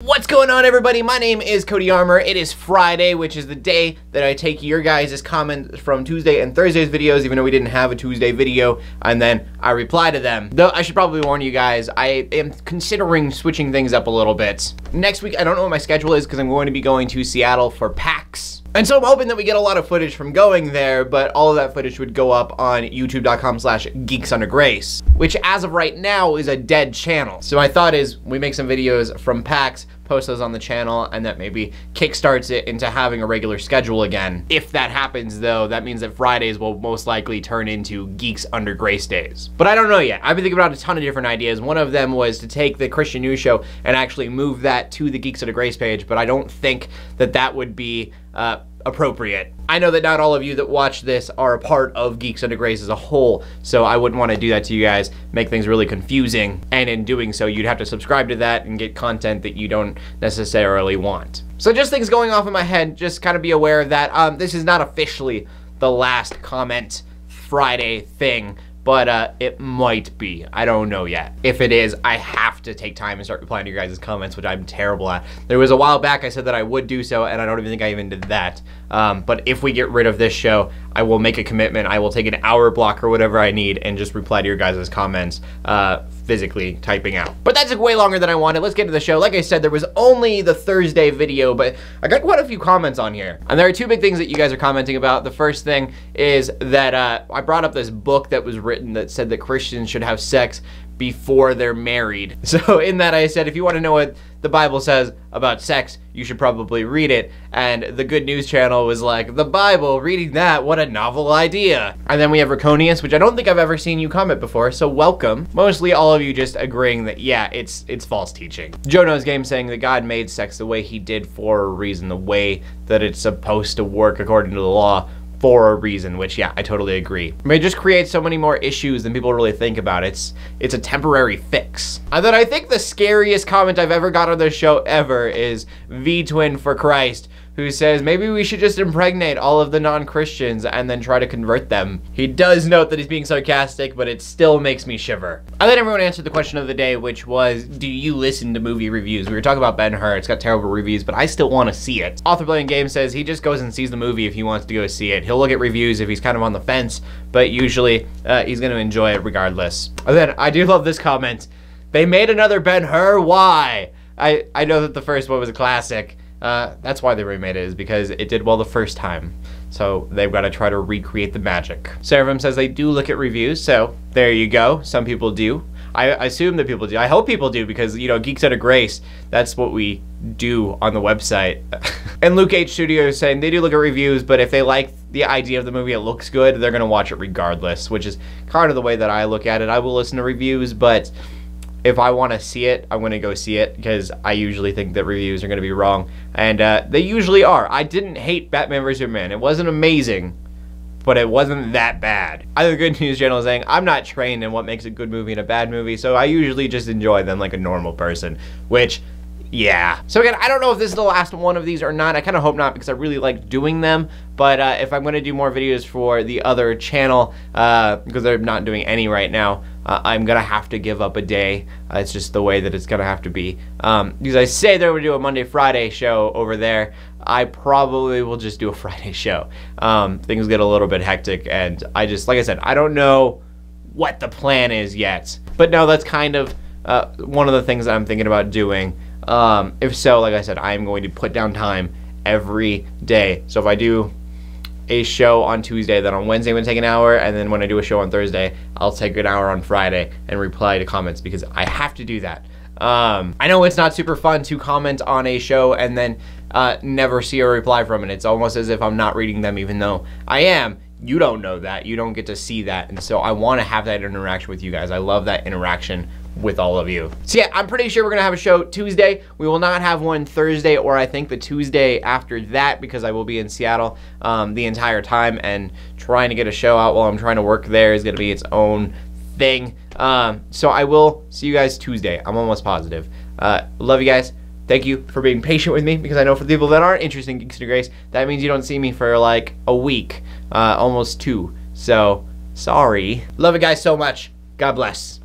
What's going on, everybody? My name is Cody Armour. It is Friday, which is the day that I take your guys' comments from Tuesday and Thursday's videos, even though we didn't have a Tuesday video, and then I reply to them. Though I should probably warn you guys, I am considering switching things up a little bit. Next week, I don't know what my schedule is because I'm going to be going to Seattle for PAX. And so I'm hoping that we get a lot of footage from going there, but all of that footage would go up on youtube.com/geeksundergrace, which as of right now is a dead channel. So my thought is we make some videos from PAX, post those on the channel, and that maybe kickstarts it into having a regular schedule again. If that happens though, that means that Fridays will most likely turn into Geeks Under Grace days. But I don't know yet. I've been thinking about a ton of different ideas. One of them was to take the Christian News Show and actually move that to the Geeks Under Grace page, but I don't think that that would be appropriate. I know that not all of you that watch this are a part of Geeks Under Grace as a whole, so I wouldn't want to do that to you guys, make things really confusing, and in doing so, you'd have to subscribe to that and get content that you don't necessarily want. So just things going off in my head, just kind of be aware of that. This is not officially the last comment Friday thing, but it might be. I don't know yet. If it is, I have to take time and start replying to your guys' comments, which I'm terrible at. There was a while back I said that I would do so, and I don't even think I even did that. But if we get rid of this show, I will make a commitment. I will take an hour block or whatever I need and just reply to your guys' comments physically typing out. But that took way longer than I wanted. Let's get to the show. Like I said, there was only the Thursday video, but I got quite a few comments on here. And there are two big things that you guys are commenting about. The first thing is that I brought up this book that was written that said that Christians should have sex before they're married. So in that I said, if you want to know what the Bible says about sex, you should probably read it. And the Good News channel was like, the Bible, reading that, what a novel idea. And then we have Raconius, which I don't think I've ever seen you comment before, so welcome. Mostly all of you just agreeing that, yeah, it's false teaching. Joe Knows Game saying that God made sex the way he did for a reason, the way that it's supposed to work according to the law, for a reason, which, yeah, I totally agree. I mean, it just creates so many more issues than people really think about. It's a temporary fix. And then I think the scariest comment I've ever got on this show ever is V-Twin for Christ, who says maybe we should just impregnate all of the non-Christians and then try to convert them. He does note that he's being sarcastic, but it still makes me shiver. And then everyone answered the question of the day, which was, do you listen to movie reviews? We were talking about Ben-Hur. It's got terrible reviews, but I still want to see it. Author Playing Game says he just goes and sees the movie if he wants to go see it. He'll look at reviews if he's kind of on the fence, but usually he's going to enjoy it regardless. And then I do love this comment. They made another Ben-Hur? Why? I know that the first one was a classic. That's why they remade it, is because it did well the first time. So they've got to try to recreate the magic. Seraphim says they do look at reviews, so there you go. Some people do. I assume that people do. I hope people do, because, you know, Geeks Under Grace, that's what we do on the website. And Luke H Studio is saying they do look at reviews, but if they like the idea of the movie, it looks good, they're going to watch it regardless, which is kind of the way that I look at it. I will listen to reviews, but if I want to see it, I'm going to go see it, because I usually think that reviews are going to be wrong, and they usually are. I didn't hate Batman vs. Superman. It wasn't amazing, but it wasn't that bad. I have a Good News channel saying I'm not trained in what makes a good movie and a bad movie, so I usually just enjoy them like a normal person, which, yeah. So again, I don't know if this is the last one of these or not. I kind of hope not, because I really like doing them. But if I'm going to do more videos for the other channel, because they're not doing any right now, I'm going to have to give up a day. It's just the way that it's going to have to be. Because I say they're going to do a Monday, Friday show over there. I probably will just do a Friday show. Things get a little bit hectic, and I just, like I said, I don't know what the plan is yet. But no, that's kind of one of the things that I'm thinking about doing. If so, like I said, I'm going to put down time every day. So if I do a show on Tuesday, then on Wednesday I'm going to take an hour, and then when I do a show on Thursday, I'll take an hour on Friday and reply to comments, because I have to do that. I know it's not super fun to comment on a show and then never see a reply from it. It's almost as if I'm not reading them, even though I am. You don't know that. You don't get to see that, and so I want to have that interaction with you guys. I love that interaction with all of you. So yeah, I'm pretty sure we're gonna have a show Tuesday. We will not have one Thursday, or I think the Tuesday after that, because I will be in Seattle the entire time, and trying to get a show out while I'm trying to work there is gonna be its own thing. So I will see you guys Tuesday. I'm almost positive. Love you guys. Thank you for being patient with me, because I know for the people that aren't interested in Geeks Under Grace, that means you don't see me for like a week, almost 2. So sorry. Love you guys so much. God bless.